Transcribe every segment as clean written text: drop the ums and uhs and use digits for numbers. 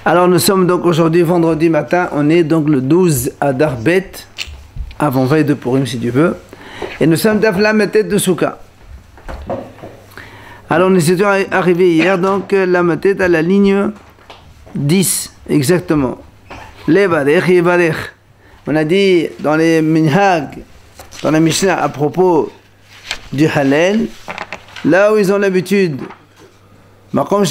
Alors nous sommes donc aujourd'hui vendredi matin, on est donc le 12 Adar Bet, avant veille de Purim si tu veux, et nous sommes d'Aflam tête de Souka. Alors nous étions arrivés hier, donc la tête à la ligne 10, exactement. Levarech Yevarech. On a dit dans les Minhag, dans la Mishnah à propos du Hallel, là où ils ont l'habitude, là où on a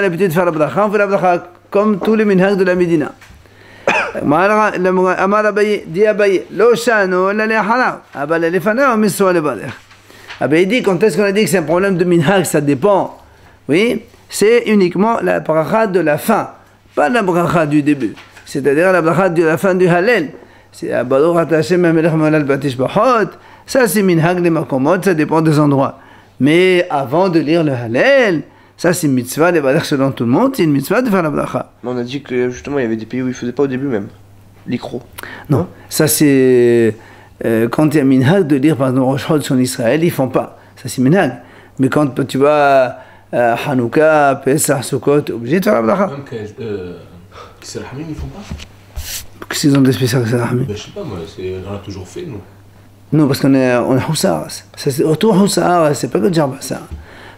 l'habitude de faire la bracha, on fait la bracha comme tous les Minhag de la Médina. Abaye dit, quand est-ce qu'on a dit que c'est un problème de Minhag, ça dépend. Oui, c'est uniquement la bracha de la fin, pas la bracha du début. C'est-à-dire la bracha de la fin du Hallel. C'est ça c'est Minhag les Makomot, ça dépend des endroits. Mais avant de lire le Hallel, ça c'est une mitzvah, les valeurs selon tout le monde, c'est une mitzvah de faire la bracha. On a dit que justement il y avait des pays où ils ne faisaient pas au début même, l'ikro. Non, ça c'est quand il y a Minhag de lire par exemple Rosh Chodesh en Israël, ils ne font pas. Ça c'est Minhag. Mais quand tu vas à Hanouka, Pesach, Sukkot, tu es obligé de faire la bracha. Même Kisser Hamim, ils ne font pas. Qu'est-ce qu'ils ont de spécial Kisser Hamim? Je ne sais pas moi, on a toujours fait nous. Non, parce qu'on est Houssar. Autour Houssar, c'est pas que Djarbassa.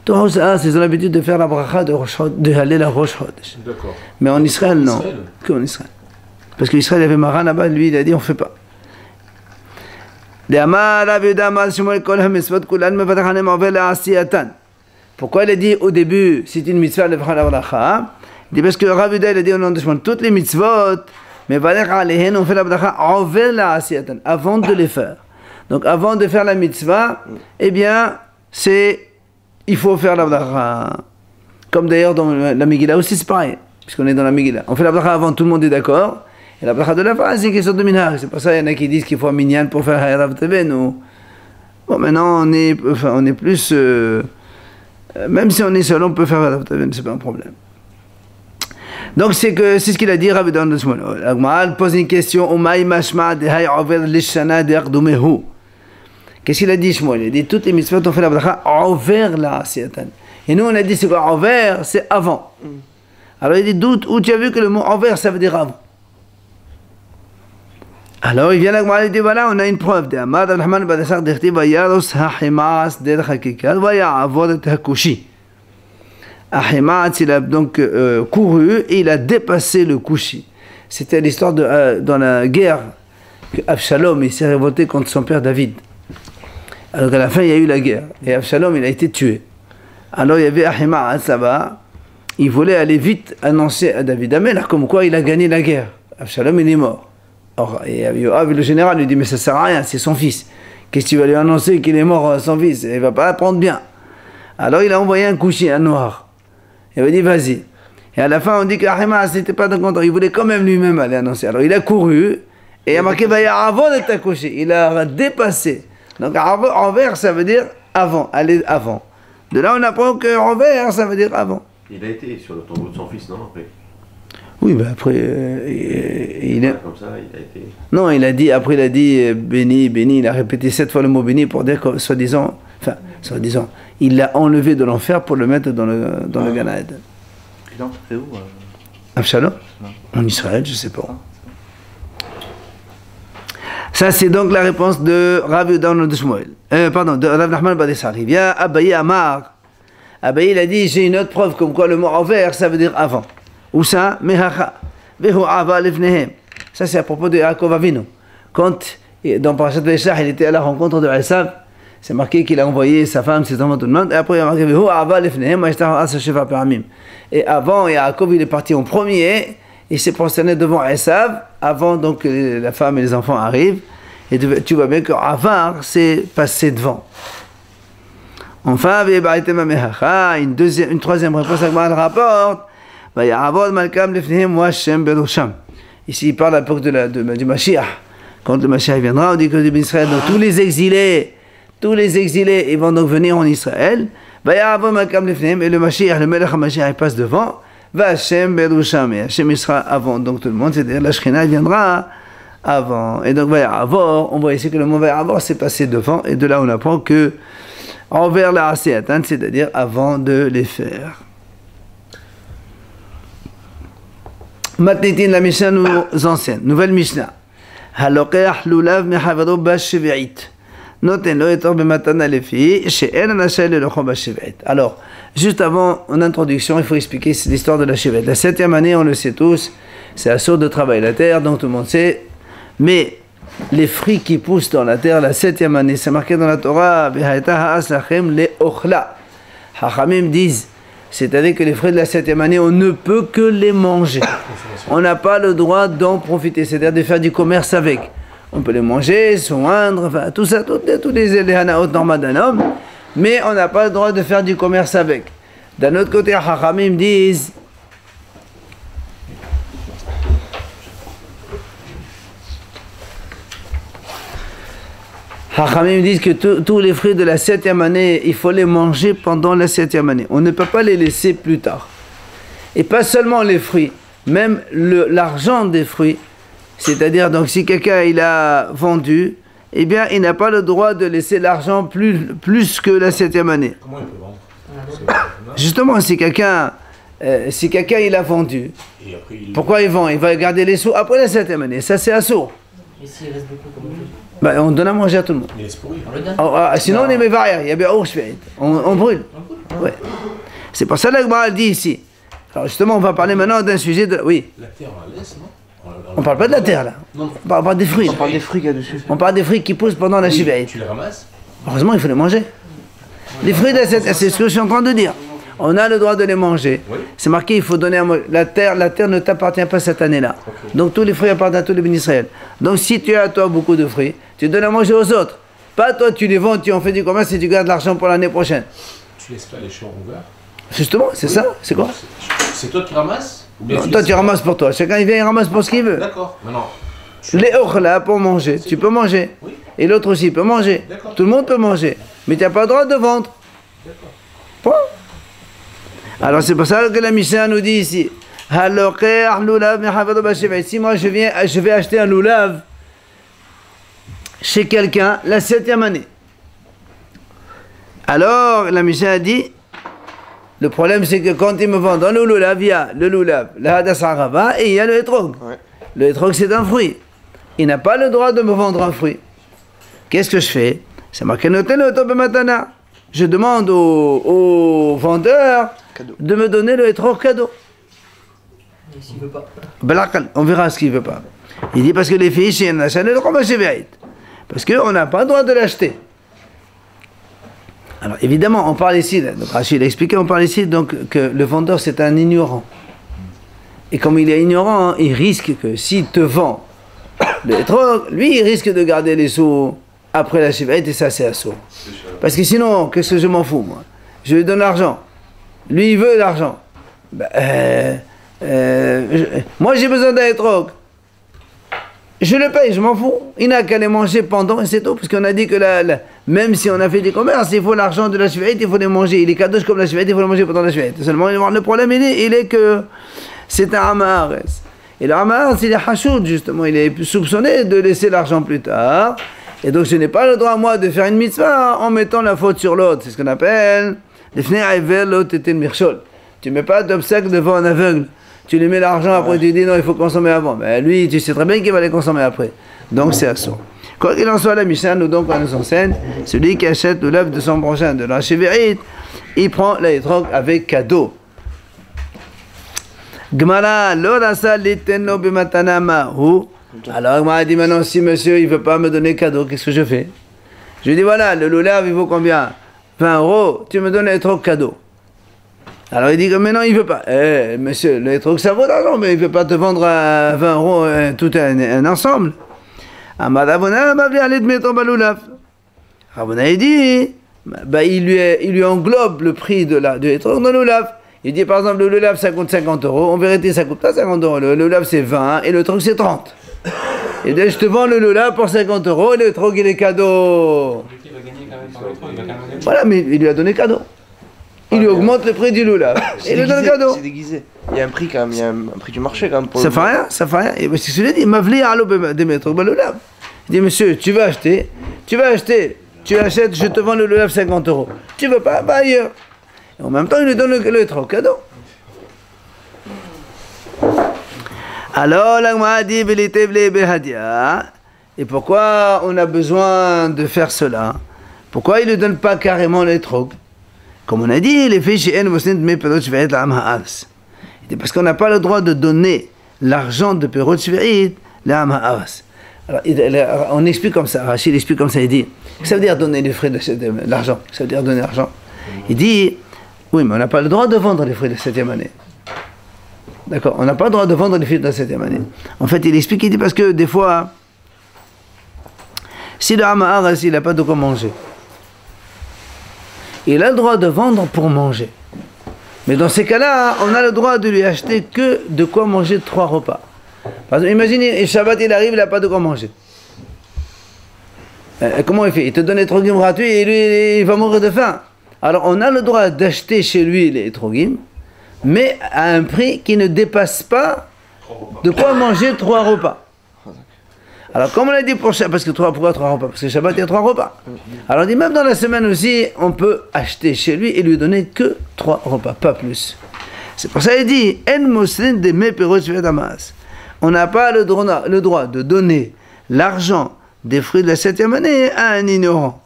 Autour Houssar, ils ont l'habitude de faire la bracha de Hallel à Rosh Chodesh. D'accord. Mais en Israël, non. Que en Israël. Parce qu'Israël avait Maran là-bas, lui, il a dit on ne fait pas. Pourquoi il a dit au début, c'est une mitzvah de faire la bracha? Il dit parce que Rav Yuda, il a dit au nom de Shimon, toutes les mitzvot, mais on fait la bracha avant de les faire. Donc avant de faire la mitzvah, eh bien, il faut faire la bracha. Comme d'ailleurs dans la Megillah aussi, c'est pareil, puisqu'on est dans la Megillah. On fait la bracha avant, tout le monde est d'accord. Et la bracha de la fin, c'est une question de minhag. C'est pour ça qu'il y en a qui disent qu'il faut un minyan pour faire Hayarav Teven. Bon, maintenant, on est plus... même si on est seul, on peut faire Hayarav Teven, c'est pas un problème. Donc c'est ce qu'il a dit Rabbi Dan de Shmuel. Agmal pose une question. Qu'est-ce qu'il a dit Shmuel? Il a dit toutes les mitzvot on fait la bracha envers la asiyatan. Et nous on a dit c'est quoi envers? C'est avant. Alors il dit où tu as vu que le mot envers ça veut dire avant? Alors il vient l'Agmal et dit voilà on a une preuve. Amad Abdurrahman Badasar d'Echtiv Vayaros Hachimas Derech Hakikal Vayavod Hakushi. Ahimat, il a donc couru et il a dépassé le Kushi. C'était l'histoire dans la guerre que Avshalom il s'est révolté contre son père David. Alors qu'à la fin il y a eu la guerre et Avshalom il a été tué. Alors il y avait Ahimat là-bas, il voulait aller vite annoncer à David Amelach comme quoi il a gagné la guerre. Avshalom il est mort. Or, et Yoav le général lui dit mais ça sert à rien, c'est son fils. Qu'est-ce que tu vas lui annoncer qu'il est mort son fils? Il va pas apprendre bien. Alors il a envoyé un Kushi, un noir. Il avait dit vas-y. Et à la fin on dit qu'Ahimas n'était pas content, il voulait quand même lui-même aller annoncer. Alors il a couru et il a marqué avant d'être accouché. Il a dépassé. Donc envers ça veut dire avant, aller avant. De là on apprend que envers ça veut dire avant. Il a été sur le tombeau de son fils, non après? Oui, mais après il est... Comme ça, il a été... Non, il a dit, après il a dit béni, béni, il a répété 7 fois le mot béni pour dire que soi-disant, il l'a enlevé de l'enfer pour le mettre dans le Gan Eden. C'est où Avshalom? En Israël, je ne sais pas. Ça, c'est donc la réponse de Rav Yuda de Shmuel. De Rav Nachman Badesar. Il vient Abaye Amar. Abaye, il a dit j'ai une autre preuve comme quoi le mot envers, ça veut dire avant. Où ça? Mehacha. Vehu ava lefnehem. Ça, c'est à propos de Yaakov Avinu. Quand, dans Parashat Vaishach, il était à la rencontre de Esav, c'est marqué qu'il a envoyé sa femme, ses enfants, tout le monde, et après il a marqué Vehu ava lefnehem, sheva pa'amim. Et avant, Yaakov, il est parti en premier, il s'est prosterné devant Esav, avant donc que la femme et les enfants arrivent, et tu vois bien que avar, c'est passer devant. Enfin, une troisième réponse à le rapporte. Ici, il parle à l'époque du Mashiach. Quand le Mashiach viendra, on dit que Israël, donc tous les exilés, ils vont donc venir en Israël. Et le Mashiach, le Melech HaMashiach, il passe devant. Hashem Berusham, et Hashem il sera avant. Donc tout le monde, c'est-à-dire la Shekhinah viendra avant. Et donc, on voit ici que le mot Vayavor c'est passé devant. Et de là, on apprend que envers la Asiyatan, c'est-à-dire avant de les faire. Matnitin, la Mishnah nous enseigne. Nouvelle Mishnah. Halokeach lulav mehavado bashvi'it. Noten lo etor bematana lefi, she'en anashel le lochom bashvi'it. Alors, juste avant, en introduction, il faut expliquer l'histoire de la chevet. La 7e année, on le sait tous, c'est la source de travail la terre, donc tout le monde sait. Mais les fruits qui poussent dans la terre, la 7e année, c'est marqué dans la Torah, Behaeta ha'as lachem le ochla. Hachamim disent, c'est-à-dire que les fruits de la 7e année, on ne peut que les manger. On n'a pas le droit d'en profiter, c'est-à-dire de faire du commerce avec. On peut les manger, soindre, enfin tout ça, tous les hanaot normales d'un homme, mais on n'a pas le droit de faire du commerce avec. D'un autre côté, Hachamim disent, que tous les fruits de la 7e année, il faut les manger pendant la 7e année. On ne peut pas les laisser plus tard. Et pas seulement les fruits, même l'argent des fruits. C'est-à-dire, donc, si quelqu'un il a vendu, eh bien, il n'a pas le droit de laisser l'argent plus que la 7e année. Comment il peut vendre? Justement, si quelqu'un il a vendu, Et après, pourquoi il vend? Il va garder les sous après la 7e année. Ça, c'est assourd. Et s'il reste beaucoup, comment on fait? Bah, on donne à manger à tout le monde. il laisse pourrir. On le donne? Sinon, on est mévaire. Il y a bien on brûle. Ouais. C'est pour ça que l'Agma dit ici. Alors, justement, on va parler maintenant d'un sujet de. Oui. La terre, on la laisse, non? On parle pas de la terre, là. Non. On parle des fruits. On parle des fruits qu'il y a dessus. On parle des fruits qui poussent pendant la Shivaït. Tu les ramasses? Heureusement, il faut les manger. Les fruits de cette. C'est ce que je suis en train de dire. On a le droit de les manger. Oui. C'est marqué, il faut donner à manger. La terre ne t'appartient pas cette année-là. Okay. Donc tous les fruits appartiennent à tous les bénis Israël. Donc si tu as à toi beaucoup de fruits, tu donnes à manger aux autres. Pas toi, tu les vends, tu en fais du commerce et tu gardes l'argent pour l'année prochaine. Tu laisses pas les champs ouverts? Justement, c'est ça. C'est quoi? C'est toi qui ramasses? Ou bien Non, toi, laisses- tu ramasses pour toi. Chacun, il vient, il ramasse pour ce qu'il veut. D'accord. Maintenant, Les ochla pour manger, tu peux manger. Oui. Et l'autre aussi peut manger. D'accord. Tout le monde peut manger. Mais tu n'as pas le droit de vendre. D'accord. Point. Alors c'est pour ça que la Mishnah nous dit ici. Si moi je vais acheter un loulav chez quelqu'un la 7e année. Alors la Mishnah a dit, le problème c'est que quand il me vend dans le loulav, il y a le loulav, la hadas arava et il y a le hétrog. Ouais. Le hétrog c'est un fruit. Il n'a pas le droit de me vendre un fruit. Qu'est-ce que je fais? C'est marqué noté le top matana. Je demande au vendeur Cadeau. de me donner le hétrog cadeau. Et s'il veut pas? Balakal, on verra ce qu'il veut pas. Il dit parce que les filles, chez Nachan, le combat chez Vérit. Parce qu'on n'a pas le droit de l'acheter. Alors évidemment, on parle ici, donc Rachid a expliqué, on parle ici donc que le vendeur c'est un ignorant. Et comme il est ignorant, hein, il risque que s'il te vend le hétrog, lui il risque de garder les sous après la chivette et ça c'est assaut. Parce que sinon, qu'est-ce que je m'en fous moi? Je lui donne l'argent. Lui il veut l'argent. Moi j'ai besoin d'un hétrog. Je le paye, je m'en fous. Il n'a qu'à les manger pendant et c'est tout. Parce qu'on a dit que même si on a fait du commerce, il faut l'argent de la chivette, il faut les manger. Il est cadeau comme la chivette, il faut les manger pendant la chivette. Seulement le problème il est que c'est un Hamar. Et le Hamar, c'est les Hachoud justement. Il est soupçonné de laisser l'argent plus tard. Et donc je n'ai pas le droit moi de faire une mitzvah en mettant la faute sur l'autre. C'est ce qu'on appelle l'autre était le mirchol. Tu ne mets pas d'obstacle devant un aveugle. Tu lui mets l'argent, après tu dis non, il faut consommer avant. Mais lui, tu sais très bien qu'il va les consommer après. Donc c'est assaut. Quoi qu'il en soit, la Mishnah nous enseigne, celui qui achète le lave de son prochain de la chevérit, il prend la hétrog avec cadeau. Gmara, l'orasa liteno bimatana mahu. Alors Gmara dit maintenant, si monsieur il ne veut pas me donner cadeau, qu'est-ce que je fais? Je lui dis voilà, le loulav il vaut combien? 20 €, tu me donnes la hétrog cadeau. Alors il dit que maintenant il ne veut pas. Monsieur, le hétrog ça vaut d'argent, mais il ne veut pas te vendre à 20 € tout un ensemble. Amadavona m'a allé de mettre baloulav. Rabona il dit, il lui englobe le prix de hétrog dans le loulav. Il dit par exemple le loulav ça coûte 50 €, en vérité ça coûte pas 50 €, le loulav c'est 20 et le hétrog c'est 30. Et bien je te vends le loulav pour 50 € et le hétrog il est cadeau. Il va gagner quand même par le il va quand même gagner. Voilà, mais il lui a donné cadeau. Il lui augmente le prix du loulav et il lui donne cadeau. C'est déguisé. Il y a un prix quand même, il y a un prix du marché quand même. Pour Ça fait rien, ça fait rien. Et c'est ce que je l'ai dit, Mavli alo des métros baloulav. Il dit monsieur, tu veux acheter, tu achètes, je te vends le loulav 50 €. Tu veux pas, va ailleurs. Et en même temps, il lui donne le hétrog cadeau. Alors, l'Agma a dit, et pourquoi on a besoin de faire cela? Pourquoi il ne donne pas carrément l'étrog? Comme on a dit, les filles chez parce qu'on n'a pas le droit de donner l'argent de Perot Shvi'it l'Am Ha'aras. Alors, on explique comme ça, Rachid explique comme ça, il dit, ça veut dire donner les frais de l'argent, ça veut dire donner l'argent. Il dit, oui, mais on n'a pas le droit de vendre les fruits de la 7e année. D'accord, on n'a pas le droit de vendre les fruits de la 7e année. En fait, il explique, il dit, parce que des fois, si le Ha'aras, il n'a pas de quoi manger, il a le droit de vendre pour manger. Mais dans ces cas-là, on a le droit de lui acheter que de quoi manger 3 repas. Par exemple, imaginez, Shabbat il arrive, il n'a pas de quoi manger. Comment il fait? Il te donne les trogim gratuits et lui, il va mourir de faim. Alors on a le droit d'acheter chez lui les trogim, mais à un prix qui ne dépasse pas de quoi manger 3 repas. Alors, comme on l'a dit pour Shabbat, parce que pourquoi 3 repas? Parce que Shabbat, il y a 3 repas. Alors, on dit même dans la semaine aussi, on peut acheter chez lui et lui donner que 3 repas, pas plus. C'est pour ça qu'il dit, En Moslin de mes perot damas. On n'a pas le droit de donner l'argent des fruits de la 7e année à un ignorant.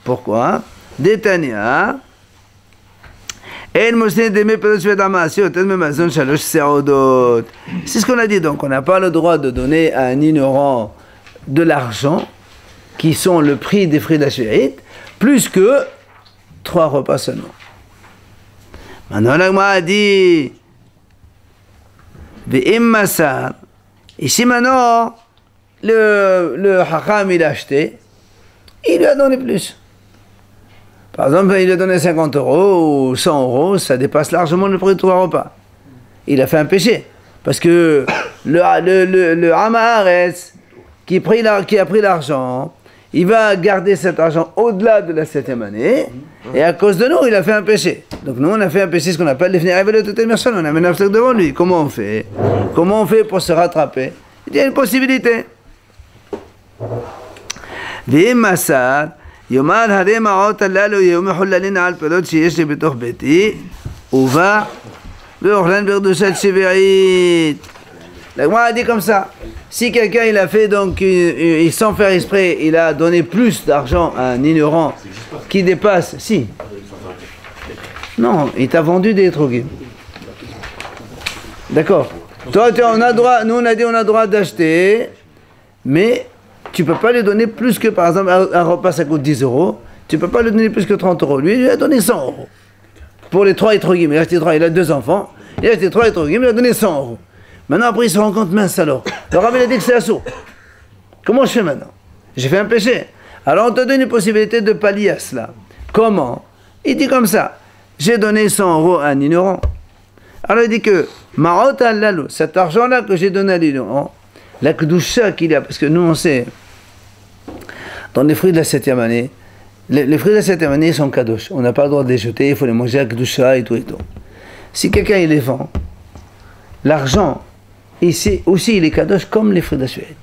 Pourquoi? Détania. C'est ce qu'on a dit, donc on n'a pas le droit de donner à un ignorant de l'argent qui sont le prix des fruits de la Shvi'it, plus que 3 repas seulement. Maintenant l'Agma a dit ici maintenant le Hacham il a acheté, il lui a donné plus. Par exemple, il a donné 50 euros ou 100 euros, ça dépasse largement le prix de 3 repas. Il a fait un péché. Parce que le Ha'aretz qui a pris l'argent, il va garder cet argent au-delà de la 7e année, et à cause de nous, il a fait un péché. Donc nous, on a fait un péché, ce qu'on appelle les Fnei de toute personne, on a mis un obstacle devant lui. Comment on fait? Comment on fait pour se rattraper? Il y a une possibilité. V'immasad, יאמר הרי מעות הללו יהיו מחוללין על פירות שיש לי בתוך ביתי ובא ואוכלן בקדושת שביעית. L'Agma a dit comme ça, si quelqu'un il a fait donc, sans faire exprès, il a donné plus d'argent à un ignorant qui dépasse, si. Non, il t'a vendu des trogim. D'accord. Toi, on a droit, nous on a dit on a droit d'acheter, mais tu ne peux pas lui donner plus que, par exemple, un repas ça coûte 10 euros, tu ne peux pas lui donner plus que 30 euros. Lui, il lui a donné 100 euros. Pour les 3 étrogim, il a acheté 3, il a 2 enfants, il a acheté 3 étrogim, il a donné 100 euros. Maintenant, après, il se rend compte, mince alors. Le rabbin a dit que c'est assaut. Comment je fais maintenant? J'ai fait un péché. Alors, on te donne une possibilité de pallier à cela. Comment? Il dit comme ça, j'ai donné 100 euros à un ignorant. Alors, il dit que, Ma'ot al-Lalo, cet argent-là que j'ai donné à l'ignorant, la kedusha qu'il y a, parce que nous on sait, dans les fruits de la 7e année, les fruits de la 7e année sont kadosh. On n'a pas le droit de les jeter, il faut les manger à kedusha et tout et tout. Si quelqu'un il les vend, l'argent, ici aussi il est kadosh comme les fruits de la Shvi'it.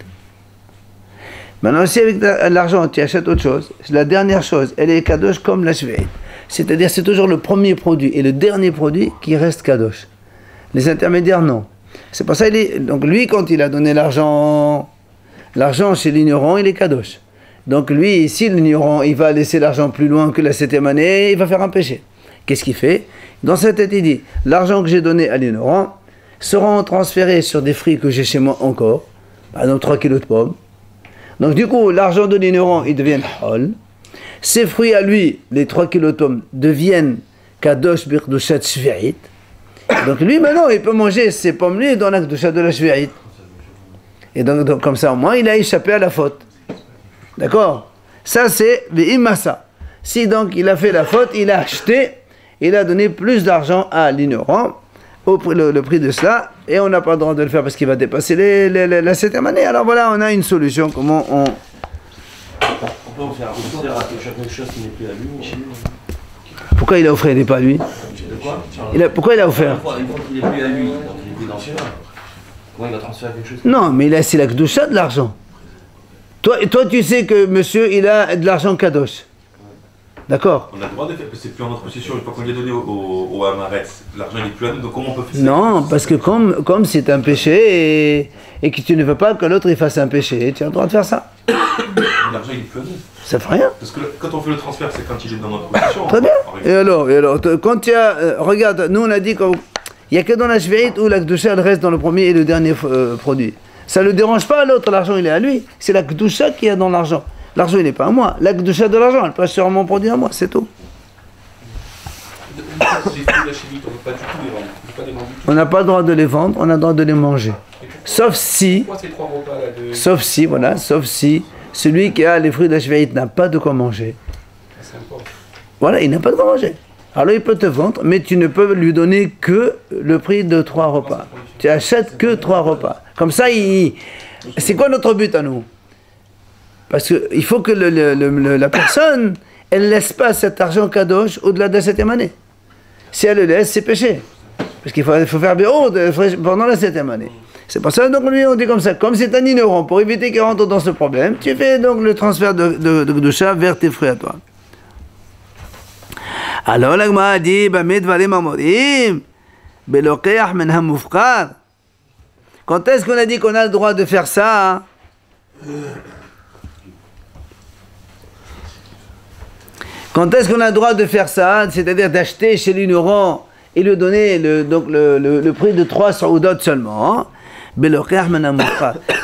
Maintenant si avec l'argent tu achètes autre chose, la dernière chose, elle est kadosh comme la Shvi'it. C'est-à-dire c'est toujours le premier produit et le dernier produit qui reste kadosh. Les intermédiaires non. C'est pour ça donc lui quand il a donné l'argent chez l'ignorant il est kadosh. Donc lui si l'ignorant il va laisser l'argent plus loin que la 7e année, il va faire un péché. Qu'est-ce qu'il fait? Dans sa tête il dit l'argent que j'ai donné à l'ignorant seront transférés sur des fruits que j'ai chez moi encore, par exemple 3 kilos de pommes. Donc du coup l'argent de l'ignorant il devient hol. Ces fruits à lui, les 3 kilos de pommes deviennent kadosh birdushat shvi'it. Donc lui maintenant il peut manger ses pommes lui dans la kedusha de la Shvi'it. Et donc comme ça au moins il a échappé à la faute. D'accord? Ça c'est v'imasa. Si donc il a fait la faute, il a acheté, il a donné plus d'argent à l'ignorant, le prix de cela, et on n'a pas le droit de le faire parce qu'il va dépasser la 7e année. Alors voilà, on a une solution, comment on... On peut faire chaque chose qui n'est plus à lui. Pourquoi il a offert et pas à lui? Pourquoi il a offert? Une fois qu'il n'est plus à lui, donc il n'est plus dans ce cas. Comment il va transférer quelque chose? Non, mais c'est la kedusha de l'argent. Toi, tu sais que monsieur, il a de l'argent kadosh. D'accord? On a le droit de faire, parce que c'est plus en notre possession, une fois qu'on lui a donné au Amaretz, l'argent n'est plus à nous, donc comment on peut faire ça? Non, parce que comme c'est un péché et que tu ne veux pas que l'autre il fasse un péché, tu as le droit de faire ça. L'argent il est plus à nous. Ça fait rien. Parce que quand on fait le transfert, c'est quand il est dans notre possession. Très bien. Et alors, quand tu as... regarde, nous on a dit qu'il n'y a que dans la Shvi'it où la Kedusha elle reste dans le premier et le dernier produit. Ça ne le dérange pas à l'autre, l'argent il est à lui. C'est la Kedusha qui est dans l'argent. L'argent il n'est pas à moi. La Kedusha de l'argent, elle passe sur mon produit à moi, c'est tout. Les fruits de la chimie, on ne peut pas du tout les vendre. On peut pas les vendre du tout. On n'a pas le droit de les vendre, on a le droit de les manger. Sauf si, Pourquoi ces 3 repas là de... sauf si celui qui a les fruits de la Shvi'it n'a pas de quoi manger. C'est important. Voilà, il n'a pas de quoi manger. Alors il peut te vendre, mais tu ne peux lui donner que le prix de 3 repas. Tu achètes que 3 repas. Comme ça, c'est quoi notre but à nous? Parce qu'il faut que la personne, elle ne laisse pas cet argent kadosh au-delà de la 7e année. Si elle le laisse, c'est péché. Parce qu'il faut faire béo pendant la 7e année. C'est pour ça donc lui on dit comme ça, comme c'est un ignorant, pour éviter qu'il rentre dans ce problème, tu fais donc le transfert de Kedusha vers tes fruits à toi. Alors la Gemara dit, Bamid varim amorim, belokeach men hamufkar. Quand est-ce qu'on a dit qu'on a le droit de faire ça? Quand est-ce qu'on a le droit de faire ça? C'est-à-dire d'acheter chez l'ignorant et lui donner le prix de 3 saoudotes seulement.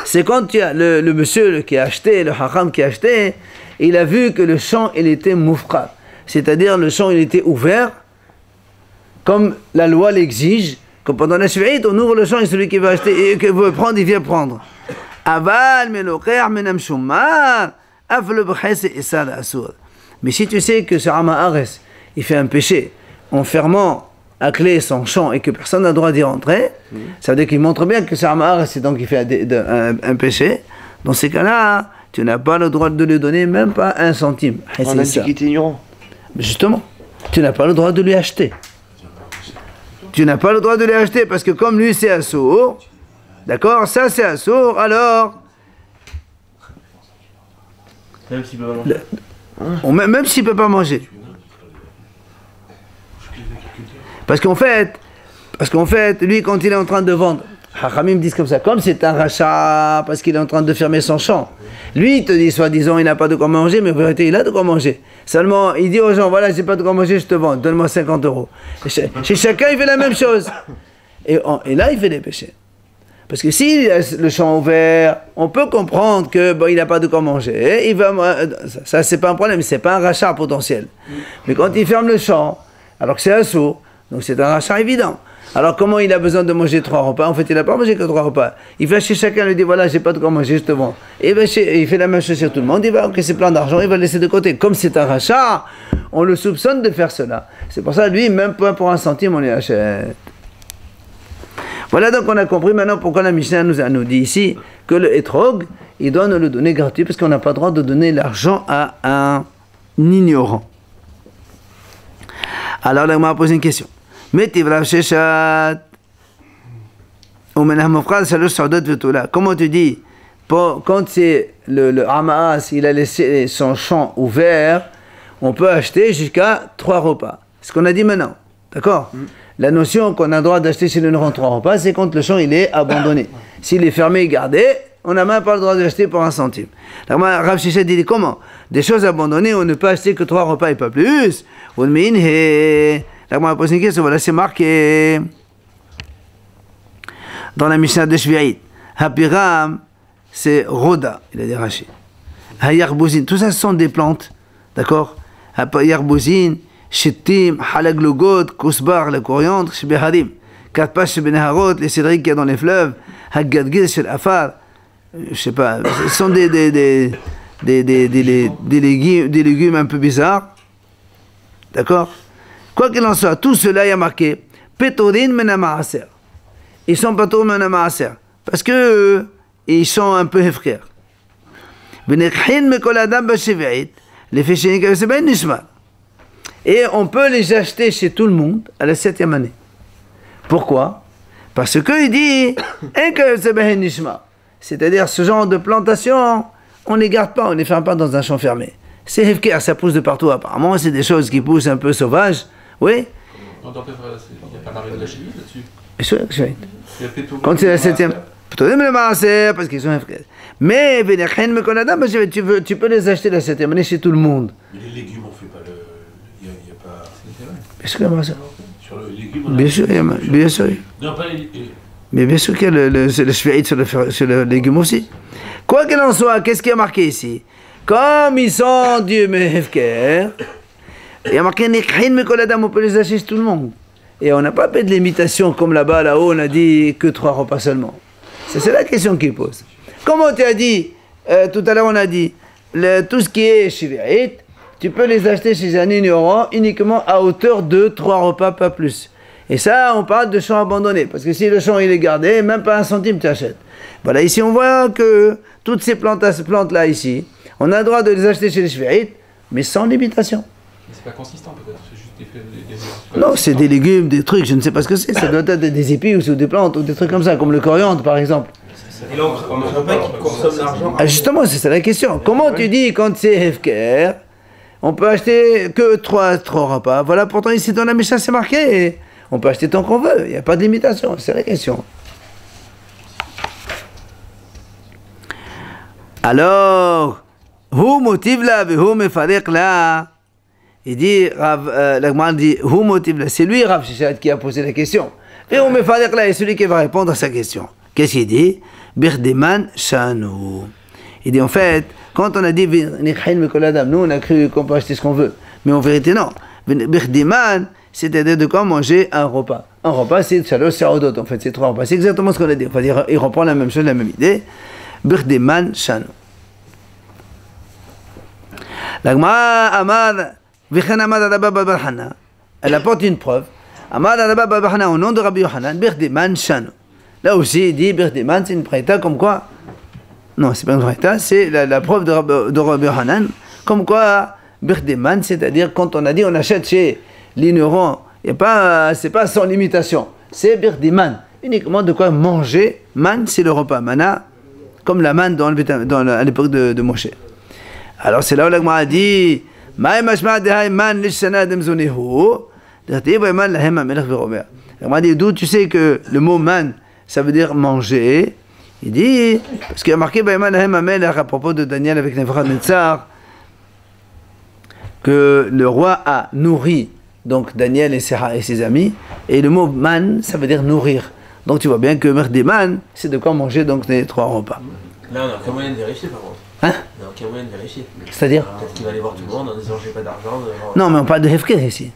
C'est quand tu as le monsieur qui a acheté, le hacham qui a acheté, il a vu que le champ il était moufkar. C'est-à-dire le champ il était ouvert, comme la loi l'exige, que pendant la Shvi'it on ouvre le champ et celui qui veut acheter et qui veut prendre, il vient prendre. Aval melocher menam shumar, afle b'ches esad asur. Mais si tu sais que ce Haaretz, il fait un péché en fermant à clé son champ et que personne n'a le droit d'y rentrer, ça veut dire qu'il montre bien que ce Haaretz, c'est donc il fait un péché. Dans ces cas-là, tu n'as pas le droit de lui donner même pas 1 centime. On a dit qu'il était ignorant. Justement, tu n'as pas le droit de lui acheter. Tu n'as pas le droit de lui acheter parce que comme lui c'est assourd, d'accord, ça c'est assourd, alors... Même s'il peut pas manger. Même s'il ne peut pas manger. Parce qu'en fait, lui, quand il est en train de vendre, Hachamim disent comme ça, comme c'est un rachat, parce qu'il est en train de fermer son champ, lui, il te dit, soi-disant, il n'a pas de quoi manger, mais en vérité, il a de quoi manger. Seulement, il dit aux gens, voilà, j'ai pas de quoi manger, je te vends, donne-moi 50 €. Chez chacun, il fait la même chose. Et là, il fait des péchés. Parce que si le champ ouvert, on peut comprendre que il n'a pas de quoi manger. Il va, ça c'est pas un problème, c'est pas un rachat potentiel. Mais quand il ferme le champ, alors que c'est un sourd, donc c'est un rachat évident. Alors comment il a besoin de manger 3 repas? En fait, il n'a pas mangé que 3 repas. Il va chez chacun, il lui dit voilà, j'ai pas de quoi manger, je te vends. Et il fait la même chose sur tout le monde. Il va encaisser plein d'argent, il va le laisser de côté. Comme c'est un rachat, on le soupçonne de faire cela. C'est pour ça, lui, même pas pour 1 centime, on lui achète. Voilà donc on a compris maintenant pourquoi la Mishnah nous dit ici que le etrog, il doit nous le donner gratuit parce qu'on n'a pas le droit de donner l'argent à un ignorant. Alors là, on m'a posé une question. Comment tu dis, quand c'est le Hamaas, il a laissé son champ ouvert, on peut acheter jusqu'à 3 repas. C'est ce qu'on a dit maintenant. D'accord? La notion qu'on a le droit d'acheter chez le ignorant 3 repas, c'est quand le champ il est abandonné. S'il est fermé et gardé, on n'a même pas le droit d'acheter pour 1 centime. Alors, Rav Sheshet dit comment? Des choses abandonnées, on ne peut acheter que 3 repas et pas plus. On m'a posé une question, voilà, c'est marqué dans la Mishnah de Shvi'it. Hapiram, c'est Roda, il a dit Rashi. Hayarbouzin, tout ça ce sont des plantes, d'accord? Hayarbouzin, Shittim, Halaglogot, Kousbar, le coriandre, Shbeharim, Katpash, Beneharot, les cédriques qu'il y a dans les fleuves, Hagadgil, Shel Afar, je sais pas, ce sont des légumes un peu bizarres, d'accord? Quoi qu'il en soit, tout cela, il y a marqué Petorin menamaaser. Ils sont patour menamaaser. Parce que ils sont un peu effrayés. Et on peut les acheter chez tout le monde à la 7e année. Pourquoi? Parce qu'il dit c'est-à-dire ce genre de plantation, on ne les garde pas, on ne les ferme pas dans un champ fermé. C'est hefker, ça pousse de partout apparemment, c'est des choses qui poussent un peu sauvages. Oui. Il n'y a pas marée de la chimie là-dessus. Bien sûr, je sais. Il y a Pétou- Quand c'est la septième, peut-être le maaser parce qu'ils sont hefker. Mais tu peux les acheter la septième année chez tout le monde. Mais les légumes, on fait pas le. Il n'y a pas. Bien sûr, le maaser. Sur le légume, on Bien sûr, bien sûr. Non, pas les. Mais bien sûr qu'il y a le shvi'it sur le légume aussi. Quoi qu'il en soit, qu'est-ce qui a marqué ici? Comme ils sont Dieu mais hefker, il y a marqué Nikhin Mekoladam, on peut les acheter chez tout le monde. Et on n'a pas fait de limitation comme là-bas, là-haut, on a dit que 3 repas seulement. C'est la question qu'il pose. Comment tu as dit, tout à l'heure on a dit, tout ce qui est shvi'it, tu peux les acheter chez un ignorant uniquement à hauteur de 3 repas, pas plus. Et ça, on parle de champ abandonné, parce que si le champ il est gardé, même pas 1 centime tu achètes. Voilà, ici on voit que toutes ces plantes-là ici, on a le droit de les acheter chez les shvi'it, mais sans limitation. Mais c'est pas consistant peut-être, c'est juste des Non, c'est des légumes, des trucs, je ne sais pas ce que c'est, ça doit être des épices ou des plantes ou des trucs comme ça, comme le coriandre par exemple. Et là, on ne veut pas qu'ils consomment l'argent. Ah justement, c'est ça la question. Comment tu dis quand c'est hefker, on peut acheter que 3 repas. Voilà, pourtant ici dans la Mishnah c'est marqué, on peut acheter tant qu'on veut, il n'y a pas de limitation, c'est la question. Alors, hu motive là, hu mefarek là. Il dit, la Gemara dit, hu motive là, c'est lui Rav Sheshet qui a posé la question. Et hu mefarek là est celui qui va répondre à sa question. Qu'est-ce qu'il dit? Birdeman shanu. Il dit en fait, quand on a dit Nikhin Mekoladam, nous on a cru qu'on peut acheter ce qu'on veut. Mais en vérité non. Birdeman, c'est-à-dire de quoi manger un repas. Un repas c'est Shalosh Sa'odot, en fait c'est 3 repas. C'est exactement ce qu'on a dit. Enfin, il reprend la même chose, la même idée. Birdeman shanu. La Gemara Amar, Vichen Amar Adaba Barhana, elle apporte une preuve. Amar Adaba Barhana au nom de Rabbi Yochanan, Birdeman shanu. Là aussi, il dit Birdeman, c'est une praïta comme quoi. Non, c'est pas une praïta, c'est la preuve de Rabbi Yochanan, comme quoi Birdeman, c'est-à-dire quand on a dit on achète chez l'ignorant, c'est pas sans limitation, c'est Birdeman, uniquement de quoi manger. Man, c'est le repas, mana, comme la manne à l'époque de Moshe. Alors c'est là où la Gemara a dit la Gemara dit d'où tu sais que le mot man ça veut dire manger. Il dit parce qu'il y a marqué à propos de Daniel avec Nebuchadnezzar que le roi a nourri donc Daniel et ses amis, et le mot man ça veut dire nourrir. Donc tu vois bien que Birdeman c'est de quoi manger donc les 3 repas. Là on a aucun moyen de vérifier par contre. Hein? On n'a aucun moyen de vérifier. C'est-à-dire? Peut-être qu'il va aller voir tout le monde en disant j'ai pas d'argent. Non, mais on parle de hefker ici.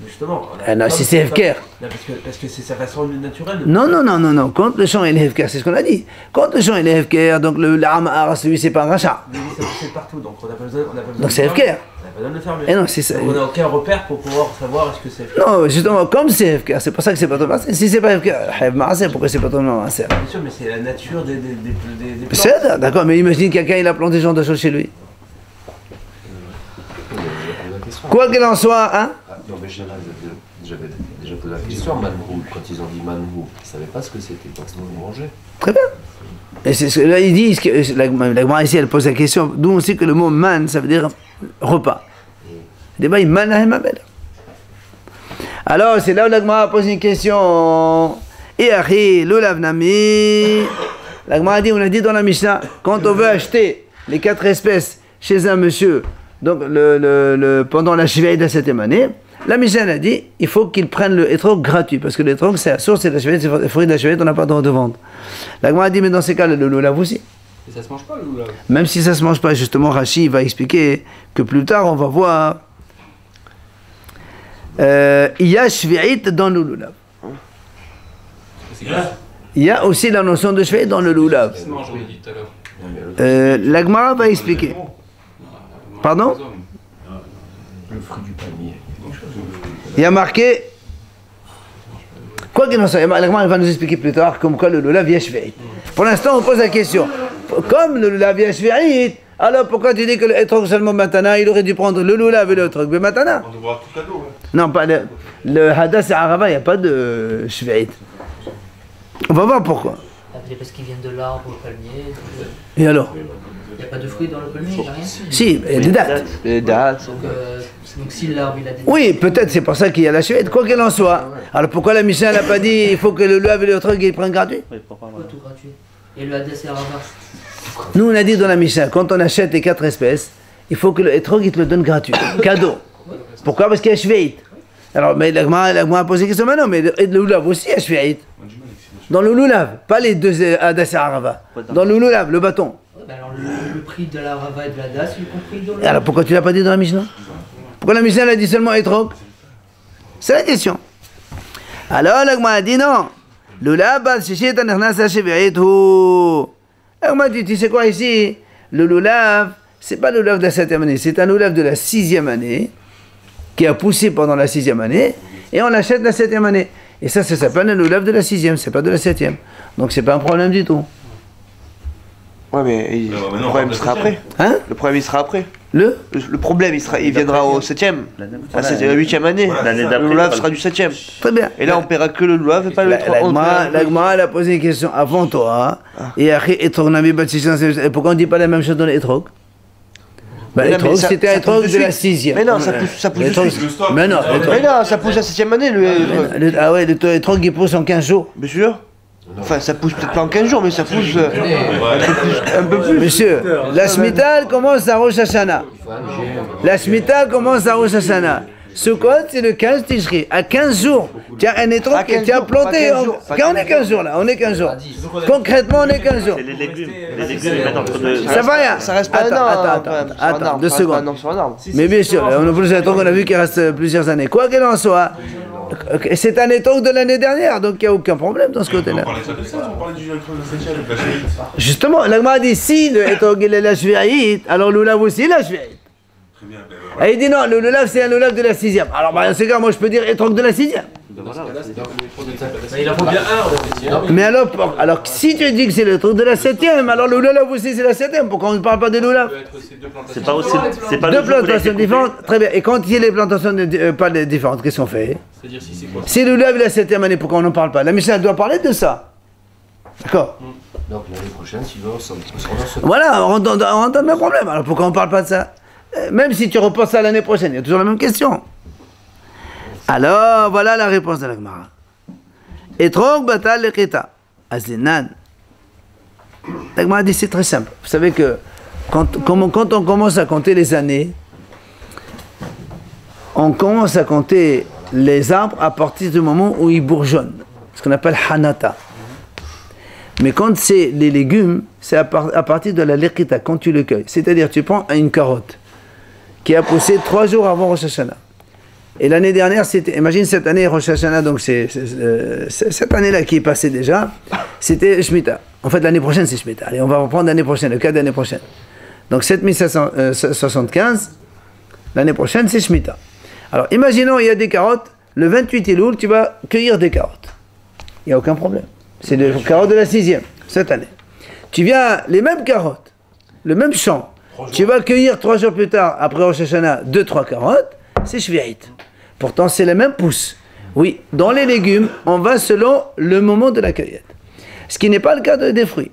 Justement. Non, si c'est hefker. Parce que c'est sa façon naturelle. Non. Quand le champ est hefker, c'est ce qu'on a dit. Quand le champ est hefker, donc l'arme aras, lui, c'est pas un rachat. Mais ça c'est partout, donc on n'a pas besoin. Donc c'est hefker. On n'a pas besoin de le faire. Et non, c'est ça. Donc on n'a aucun repère pour pouvoir savoir est-ce que c'est hefker. Non, justement, comme c'est hefker, c'est pour ça que c'est pas ton maaser. Si c'est pas hefker, pourquoi c'est pas ton maaser? Bien sûr, mais c'est la nature des plantes. C'est d'accord, mais imagine quelqu'un, il a planté ce genre de choses chez lui. Quoi qu'il en soit, hein? Non, mais j'avais déjà posé la question, manrou, quand ils ont dit manrou, ils ne savaient pas ce que c'était, quand ils mangeaient. Très bien. Et c'est ce que là, ils disent, la Gemara ici, elle pose la question, d'où on sait que le mot man, ça veut dire repas. Débat, il man à belle. Alors, c'est là où la Gemara pose une question. Et Achi, l'Olav Nami. La Gemara dit, on a dit dans la Mishnah, quand on veut acheter les 4 espèces chez un monsieur, donc pendant la Shvi'it de la 7e année, la Mishnah a dit, il faut qu'il prenne le étrog gratuit, parce que l'étrog c'est la source, c'est la Shvi'it, c'est le fruit de la Shvi'it, on n'a pas le droit de vendre. La Gemara a dit, mais dans ces cas, le loulav aussi. Et ça se mange pas le loulav? Même si ça se mange pas, justement, Rashi va expliquer que plus tard, on va voir, il y a Shvi'it dans le loulav. Il y a aussi la notion de Shvi'it dans le loulav. Ça se mange, on l'a dit tout à l'heure. La Gemara va expliquer. Pardon? Le fruit du palmier. Il y a marqué, quoi qu'il en soit, la Gemara va nous expliquer plus tard comme quoi le loulav via Shvi'it. Pour l'instant, on pose la question. Comme le loulav via Shvi'it, alors pourquoi tu dis que le etrog seulement matana, il aurait dû prendre le loulav et le etrog mais matana? On doit voir tout cadeau. Non, pas le hadas et arava, il n'y a pas de Shvi'it. On va voir pourquoi. Parce qu'ils viennent de l'arbre, au palmier. Et alors? Il n'y a pas de fruits dans le palmier, il n'y a rien. Si, et des dates. Les dates. Donc si l'arbre il a des... Oui, peut-être c'est pour ça qu'il y a la chevette, quoi qu'il en soit. Alors pourquoi la Mishnah n'a pas dit il faut que le lave et le truc ils prennent gratuit? Pourquoi tout gratuit? Et le Hades et Arava? Nous on a dit dans la Mishnah, quand on achète les 4 espèces, il faut que le étrog il te le donne gratuit, cadeau. Pourquoi? Parce qu'il y a shveit. Alors, mais l'agma a posé la question maintenant, mais le loulav aussi a shveit. Dans le loulav, pas les deux Hades et Arava. Dans le loulav, le bâton. Alors le prix de la Arava et de la Das, il est compris dans le... Alors pourquoi tu l'as pas dit dans la Mishnah? Pourquoi la Mishnah a dit seulement étrog? C'est la question. Alors l'agma a dit non. Loulav bas shishit anachnas shveit hu. L'agma dit tu sais quoi ici? Le loulav, c'est pas le loulav de la 7e année, c'est un loulav de la 6e année qui a poussé pendant la 6e année et on l'achète la 7e année. Et ça s'appelle un loulav de la 6e, c'est pas de la 7e. Donc c'est pas un problème du tout. Ouais, mais le problème sera après. Hein? Le problème il sera après. Le problème il viendra au 7e. À la 8e année. Le loulav sera du 7e. Très bien. Et là on paiera que le loulav et pas le L'agma elle a posé une question avant toi. Et après etrog nabi batsishan. Pourquoi on dit pas la même chose dans l'étrog? L'étrog c'était un étrog de la 6e. Mais non, ça pousse de suite. Mais non, ça pousse la 7e année le. Ah ouais, l'étrog il pousse en 15 jours. Bien sûr. Enfin, ça pousse peut-être pas en 15 jours, mais ça pousse un peu plus. Monsieur, la Shemitah commence à Rosh Hashanah. La Shemitah commence à Rosh Hashanah. Sukkot, c'est le 15 Tishri. À 15 jours, tu as un étrog que tu as planté. On est 15 jours là, on est 15 jours. Concrètement, on est 15 jours. Les légumes, ils mettent entre deux. Ça va rien. Ça reste pas un an. Attends, 2 secondes. Sur un arbre. Mais bien sûr, on a plus d'étrog qu'on a vu qu'il reste plusieurs années. Quoi qu'il en soit, c'est un étrog de l'année dernière, donc il n'y a aucun problème dans ce côté-là. On parlait de ça, on parlait du étrog de la 7e avec la shveit. Justement, l'agma a dit si le étrog il est la shvi'it, alors le loulav aussi la shvi'it. Très bien. Et il dit non, le loulav c'est un loulav de la 6e. Alors dans ces cas, moi je peux dire étrog de la 6e. Il en faut bien un, Mais alors si tu dis que c'est le truc de la 7e, alors le loulav aussi c'est la 7e, pourquoi on ne parle pas de loulav? C'est pas aussi. C'est pas Deux plantations différentes, très bien. Et quand il y a les plantations pas différentes, qu'est-ce qu'on fait? C'est-à-dire si c'est quoi? Si le loulav est la 7e année, pourquoi on n'en parle pas? La Mishnah doit parler de ça. D'accord? Donc l'année prochaine, si on s'en Voilà, on rentre dans le même problème. Alors pourquoi on ne parle pas de ça? Même si tu repenses ça l'année prochaine, il y a toujours la même question. Alors, voilà la réponse de la Gemara. Etrog batal leketa. Azlinan. La Gemara dit c'est très simple. Vous savez que quand on commence à compter les années, on commence à compter les arbres à partir du moment où ils bourgeonnent. Ce qu'on appelle hanata. Mais quand c'est les légumes, c'est à partir de la leketa, quand tu le cueilles. C'est-à-dire, tu prends une carotte qui a poussé 3 jours avant Rosh Hashanah. Et l'année dernière, imagine cette année, Rosh Hashanah, donc c'est cette année-là qui est passée déjà, c'était Shemitah. En fait, l'année prochaine, c'est Shemitah. Allez, on va reprendre l'année prochaine, le cas de l'année prochaine. Donc 7775, l'année prochaine, c'est Shemitah. Alors, imaginons, il y a des carottes, le 28 Elul, tu vas cueillir des carottes. Il n'y a aucun problème. C'est des carottes de la 6e, cette année. Tu viens, les mêmes carottes, le même champ, tu vas cueillir 3 jours plus tard, après Rosh Hashanah, 2-3 carottes, c'est shvi'it. Pourtant, c'est la même pousse. Oui, dans les légumes, on va selon le moment de la cueillette. Ce qui n'est pas le cas des fruits.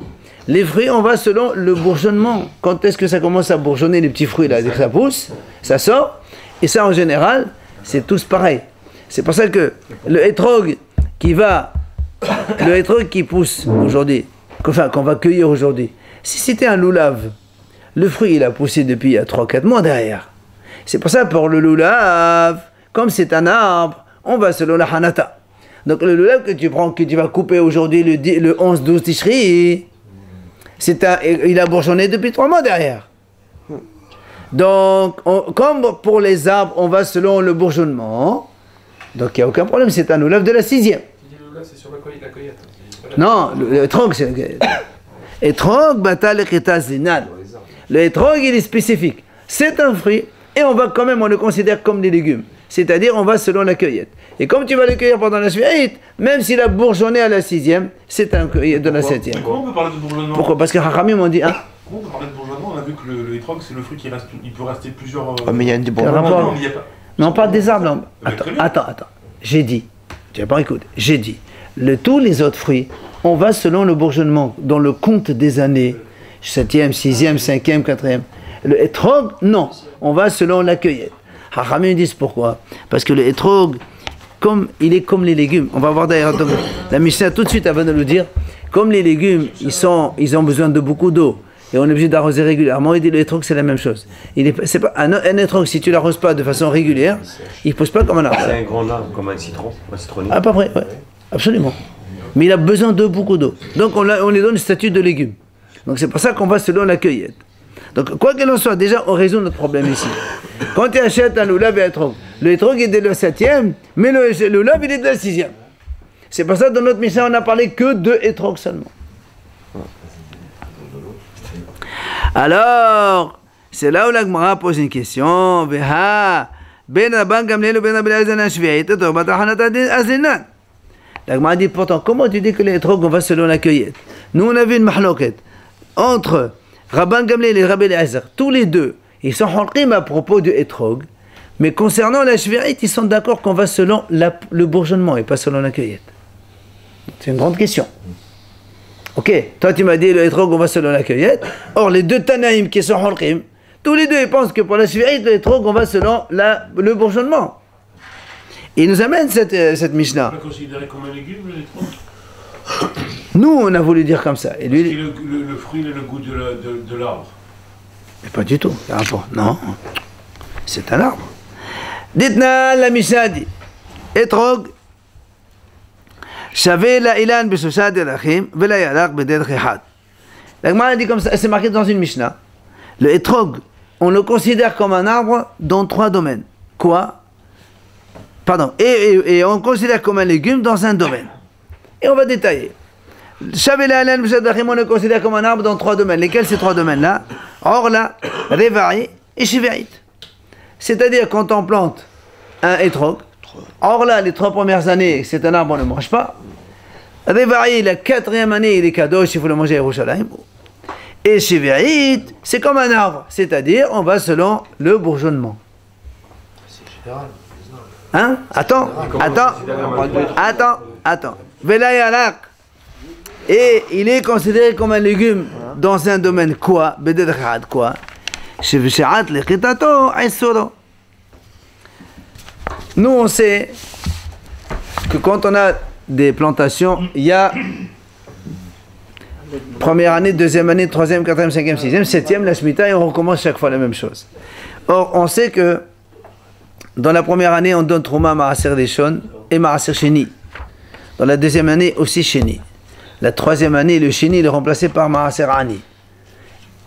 Les fruits, on va selon le bourgeonnement. Quand est-ce que ça commence à bourgeonner, les petits fruits, là, dès que ça pousse, ça sort. Et ça, en général, c'est tous pareil. C'est pour ça que le hétrog qui pousse aujourd'hui, enfin, qu'on va cueillir aujourd'hui, si c'était un loulav, le fruit, il a poussé depuis il y a 3-4 mois derrière. C'est pour ça, pour le loulav, comme c'est un arbre, on va selon la hanata. Donc le loulav que tu prends, que tu vas couper aujourd'hui le 11-12 Tishri, il a bourgeonné depuis 3 mois derrière. Donc, comme pour les arbres, on va selon le bourgeonnement, donc il n'y a aucun problème, c'est un loulav de la 6e. Tu dis le loulav, c'est sur la cueillette. Non, le tronc, c'est la cueillette. Et tronc, batal et keta zinan. Le tronc, il est spécifique. C'est un fruit, et on le considère comme des légumes. C'est-à-dire, on va selon la cueillette. Et comme tu vas le cueillir pendant la shvi'it, même s'il a bourgeonné à la 6e, c'est un cueillette de la 7e. Comment on peut parler de bourgeonnement? Pourquoi? Parce que Hachamim m'ont dit, hein? Comment on peut parler de bourgeonnement? On a vu que le hétrog, c'est le fruit qui reste, il peut rester plusieurs. Mais il y a un débourgeonnement. rapport. Il y a pas. Mais on parle des arbres, là. Très bien. Attends. J'ai dit, tu n'as pas écouté, j'ai dit, tous les autres fruits, on va selon le bourgeonnement, dans le compte des années. 7e, 6e, 5e, 4e. Le etrog, non. On va selon la cueillette. Hachamim disent pourquoi? Parce que le etrog, comme il est comme les légumes, on va voir d'ailleurs la Mishnah tout de suite avant de nous dire, comme les légumes, ils ont besoin de beaucoup d'eau et on est obligé d'arroser régulièrement. Il dit le etrog c'est la même chose. C'est pas un etrog, si tu l'arroses pas de façon régulière, il ne pousse pas comme un arbre. C'est un grand arbre comme un citron, un citronnier. À peu près, ouais, absolument. Mais il a besoin de beaucoup d'eau. Donc on lui donne le statut de légume. Donc c'est pour ça qu'on va selon la cueillette. Donc quoi qu'il en soit, déjà on résout notre problème ici. Quand tu achètes un loulav et un etrog, le etrog est de le 7e, mais le loulav il est de la 6e. C'est pour ça que dans notre mission on n'a parlé que de etrog seulement. Alors, c'est là où la Gemara pose une question. La Gemara dit pourtant, comment tu dis que les etrog on va selon la cueillette? Nous on a vu une mahloket entre Rabban Gamliel et Rabbi Eliezer, tous les deux, ils sont halqim à propos du etrog, mais concernant la shvi'it, ils sont d'accord qu'on va selon le bourgeonnement et pas selon la cueillette. C'est une grande question. Ok, toi tu m'as dit le etrog on va selon la cueillette, or les deux Tanaïm qui sont halqim, tous les deux ils pensent que pour la shvi'it, le etrog on va selon le bourgeonnement. Il nous amène cette Mishnah. On peut considérer comme un légume l'étrog? Nous, on a voulu dire comme ça. Et lui, le fruit et le goût de l'arbre. Mais pas du tout. Non. C'est un arbre. Dites-nous, la Mishnah dit etrog, shavé la ilan b'shosha derachim, v'la yalak b'derech echad. La Gemara dit comme ça, c'est marqué dans une Mishnah. Le etrog, on le considère comme un arbre dans 3 domaines. Quoi? Pardon. Et on le considère comme un légume dans un domaine. Et on va détailler. Shavela Alan B'Shadachim, on le considère comme un arbre dans 3 domaines. Lesquels ces 3 domaines-là? Orla, Reva'i et Shive'it. C'est-à-dire quand on plante un etrog, Orla, les 3 premières années, c'est un arbre, on ne mange pas. Reva'i, la 4e année, il est kadosh, il faut le manger à Yerushalayim. Et Shive'it, c'est comme un arbre, c'est-à-dire on va selon le bourgeonnement. C'est général. Hein? Attends. Velayalak. Et il est considéré comme un légume dans un domaine quoi? Bededchad quoi? Shevshat lechitato aisuro. Nous on sait que quand on a des plantations, il y a première année, deuxième année, troisième, quatrième, cinquième, sixième, septième, la Shemitah, et on recommence chaque fois la même chose. Or, on sait que dans la première année, on donne Trouma, Maaser Rishon et Maaser Sheni. Dans la deuxième année, aussi Sheni. La troisième année, le Sheni est remplacé par Maaser Ani.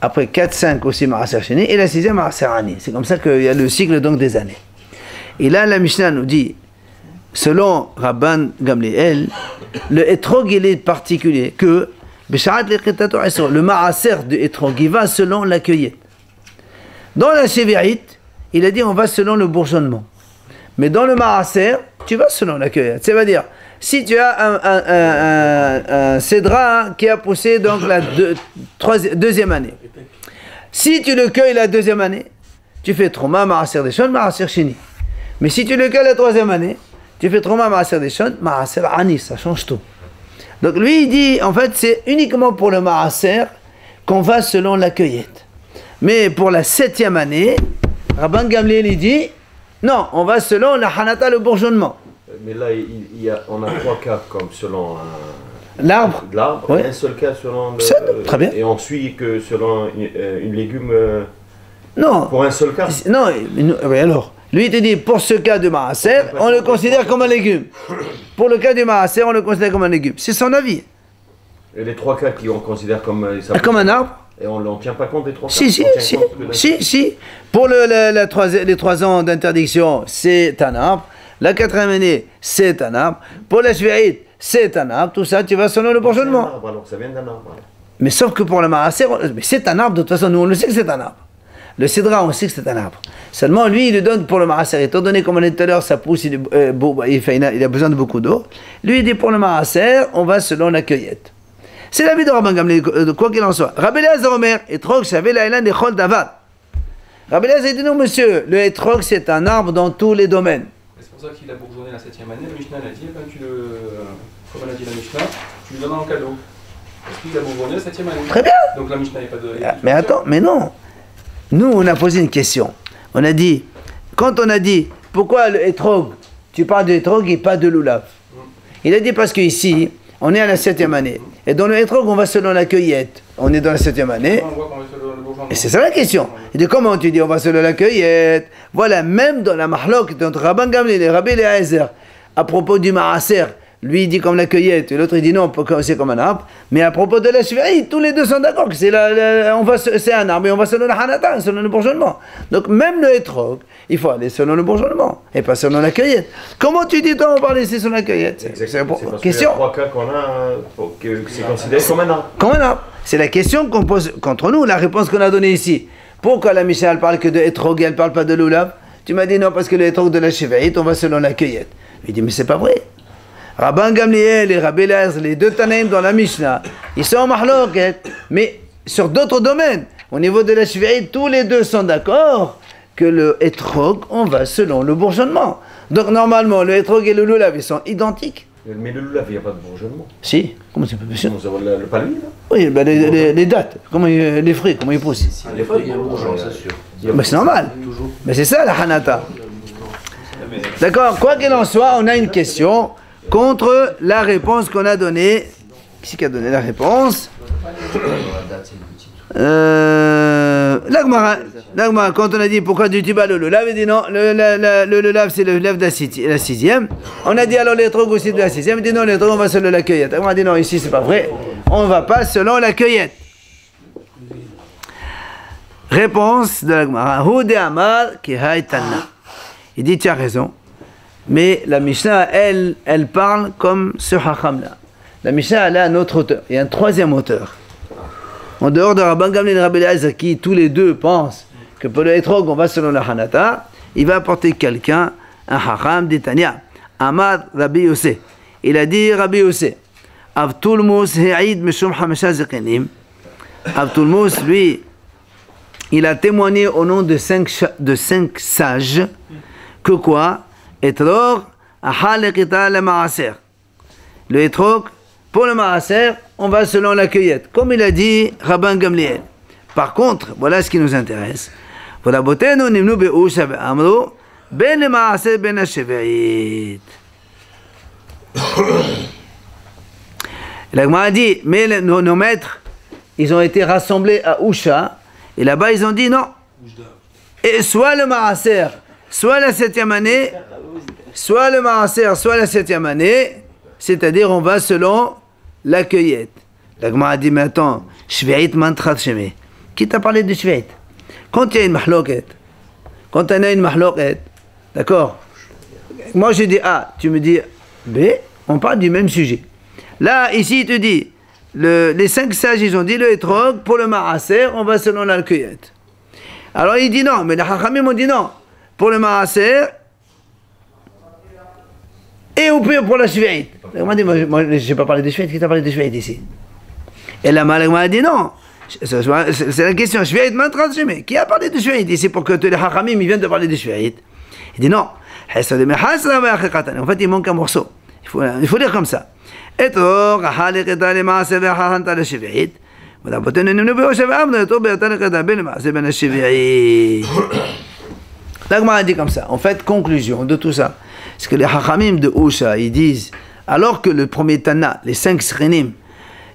Après 4, 5 aussi Maaser Sheni, et la sixième Maaser Ani. C'est comme ça qu'il y a le cycle donc des années. Et là, la Mishnah nous dit, selon Rabban Gamliel, le etrog il est particulier que le Maaser de etrog il va selon la cueillette. Dans la Shevi'it, il a dit on va selon le bourgeonnement. Mais dans le Maaser, tu vas selon la cueillette. C'est-à-dire, si tu as un cédra qui a poussé donc la deuxième année, si tu le cueilles la deuxième année, tu fais Trouma, Maaser Rishon, Maaser Sheni. Mais si tu le cueilles la troisième année, tu fais Trouma, Maaser Rishon, Maaser Ani, ça change tout. Donc lui il dit, en fait c'est uniquement pour le Maaser qu'on va selon la cueillette. Mais pour la 7e année, Rabban Gamliel il dit, non, on va selon la Hanata, le bourgeonnement. Mais là, on a 3 cas comme selon l'arbre, oui. Et un seul cas selon très bien. Et on suit que selon une légume non. Pour un seul cas. Non, oui, alors, lui il te dit, pour ce cas de Maaser, on le considère comme un légume. Pour le cas du Maaser, on le considère comme un légume. C'est son avis. Et les 3 cas qui on considère comme un arbre. Et on ne tient pas compte des 3 cas. Si. Pour les 3 ans d'interdiction, c'est un arbre. La 4e année, c'est un arbre. Pour la Shevi'it, c'est un arbre. Tout ça, tu vas selon le bourgeonnement. Alors ça vient d'un arbre. Mais sauf que pour le Maaser, c'est un arbre. De toute façon, nous on le sait que c'est un arbre. Le Cédra, on sait que c'est un arbre. Seulement, lui, il le donne pour le Maaser. Étant donné, comme on a dit tout à l'heure, ça pousse, il a besoin de beaucoup d'eau. Lui, il dit pour le Maaser, on va selon la cueillette. C'est l'avis de Rabban Gamliel, quoi qu'il en soit. Rabbi Eliezer Omer, etrog shavé la ilan echol davad. Rabbi Eliezer dit non, monsieur, le etrog, c'est un arbre dans tous les domaines. C'est pour ça qu'il a bourgeonné la 7e année. Le Mishnah l'a dit, comme on a dit la Mishnah, tu lui donnes en cadeau. Parce qu'il a bourgeonné la 7e année. Très bien. Donc la Mishnah n'est pas de. Mais attends, mais non. Nous, on a posé une question. On a dit, quand on a dit, pourquoi le hétrog, tu parles de hétrog et pas de lulav? Il a dit parce qu'ici, on est à la 7e année. Et dans le hétrog, on va selon la cueillette. On est dans la 7e année. Et c'est ça la question. Il dit, comment tu dis on va selon la cueillette? Voilà, même dans la mahlok, entre Rabban Gamliel et Rabbi Eliezer, à propos du maaser, lui il dit comme la cueillette, et l'autre il dit non, c'est comme un arbre. Mais à propos de la shvi'it, tous les deux sont d'accord que c'est un arbre et on va selon la hanata, selon le bourgeonnement. Donc même le hétrog, il faut aller selon le bourgeonnement et pas selon la cueillette. Comment tu dis toi on va laisser selon la cueillette? C'est parce question. qu'il y a 3 cas qu'on a, que c'est considéré comme un arbre. Comme un arbre. C'est la question qu'on pose contre nous, la réponse qu'on a donnée ici. Pourquoi la Mishnah elle parle que de hétrog et elle parle pas de lulav? Tu m'as dit non parce que le hétrog de la shvi'it, on va selon la cueillette. Il dit mais c'est pas vrai. Rabban Gamliel et Rabbi Eliezer, les deux Tanaïm dans la Mishnah, ils sont en mahloket, mais sur d'autres domaines. Au niveau de la shvi'it, tous les deux sont d'accord que le hétrog, on va selon le bourgeonnement. Donc normalement, le hétrog et le lulav, ils sont identiques. Mais le lulav, il n'y a pas de bourgeonnement. Si, comment c'est possible? Nous avons le palmier, là. Oui, ben les dates, les fruits, comment ils poussent. Les fruits, il y a un bourgeon, c'est sûr. Mais c'est normal. Mais c'est ça la hanata. D'accord, quoi qu'il en soit, on a une question contre la réponse qu'on a donnée. Qui c'est qui a donné la réponse? L'Agmara, quand on a dit pourquoi du tuba le lulav, il dit non, le lulav c'est le lulav de la 6e. On a dit alors les trogs aussi de la 6e, il dit non, les trogs on va selon la cueillette. On a dit non, ici c'est pas vrai, on va pas selon la cueillette. Réponse de l'Agmara, Hu de Amar ki haïtana. Il dit tu as raison, mais la Mishnah elle parle comme ce hacham-là. La Mishnah elle a un autre auteur, il y a un troisième auteur. En dehors de Rabban Gamliel et Rabbi Eliezer qui tous les deux pensent que pour le hétrog on va selon la hanata, il va apporter quelqu'un, un hacham d'Itania. Amad Rabbi Yossé. Il a dit Rabbi Yossé, Avtulmus he'id mishum hamesha zekenim. Avtulmus, lui, il a témoigné au nom de cinq sages que quoi? Hétrog, ahal ekita le maaser. Le hétrog, pour le maaser, on va selon la cueillette, comme il a dit Rabban Gamliel. Par contre, voilà ce qui nous intéresse. Voilà, botenu nimnu be'usha be'amru, ben le maaser ben hashvi'it. La Gemara dit, mais nos maîtres, ils ont été rassemblés à Usha, et là-bas ils ont dit non. Et soit le maaser, soit la 7e année, soit le maaser, soit la 7e année, c'est-à-dire on va selon la cueillette. La Gemara a dit, mais attends, shvi'it mantrat shemi. Qui t'a parlé de shvi'it? Quand il y a une mahloket, quand on a une mahloket, d'accord? Moi je dis A, tu me dis B, on parle du même sujet. Là, ici, il te dit, les 5 sages, ils ont dit le hétrog, pour le maaser, on va selon la cueillette. Alors il dit non, mais les hachamim ont dit non. Pour le maaser, et au pire pour la shvi'it. Moi, je n'ai pas parlé de shvi'it, qui t'a parlé de shvi'it ici? Et la Malagma a dit non. C'est la question, shvi'it mantrat shemi. Qui a parlé de shvi'it ici pour que les hachamim ils viennent de parler de shvi'it? Il dit non. En fait, il manque un morceau. Il faut dire comme ça. Et donc, l'Agma a dit comme ça. En fait, conclusion de tout ça, c'est que les hachamim de Usha, ils disent, alors que le premier Tana, les 5 srenim,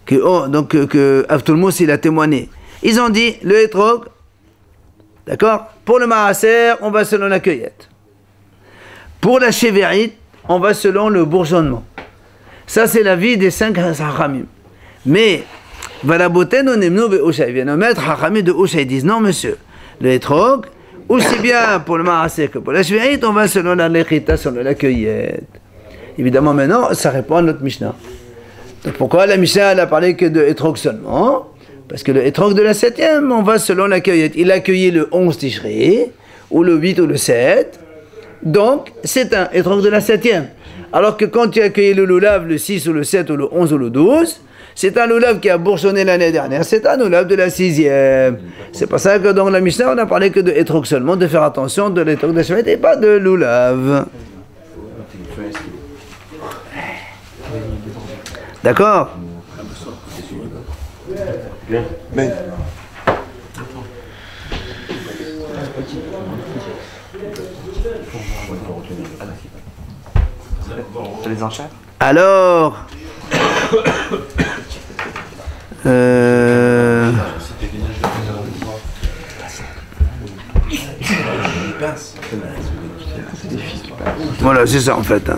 que Avtulmus il a témoigné, ils ont dit le hétrog, d'accord, pour le maaser, on va selon la cueillette. Pour la shvi'it, on va selon le bourgeonnement. Ça, c'est l'avis des 5 hachamim. Mais, Valabotenu nimnu be'usha, ils viennent au maître hachamim de Usha, ils disent non, monsieur, le hétrog, aussi bien pour le maaser que pour la shvi'it, on va selon la lechita, selon la cueillette. Évidemment, maintenant, ça répond à notre Mishnah. Donc, pourquoi la Mishnah n'a parlé que de hétrog seulement? Parce que le hétrog de la 7e, on va selon la cueillette. Il a cueilli le 11 Tishri, ou le 8 ou le 7. Donc, c'est un hétrog de la 7e. Alors que quand tu as cueilli le lulav, le 6 ou le 7 ou le 11 ou le 12, c'est un lulav qui a bourgeonné l'année dernière, c'est un lulav de la 6e. C'est pour ça que dans la Mishnah, on a parlé que de hétrog seulement, de faire attention de l'hétrog de la shvi'it et pas de lulav. D'accord? Mais. C'est les enchères. Alors, voilà, c'est ça en fait. Hein.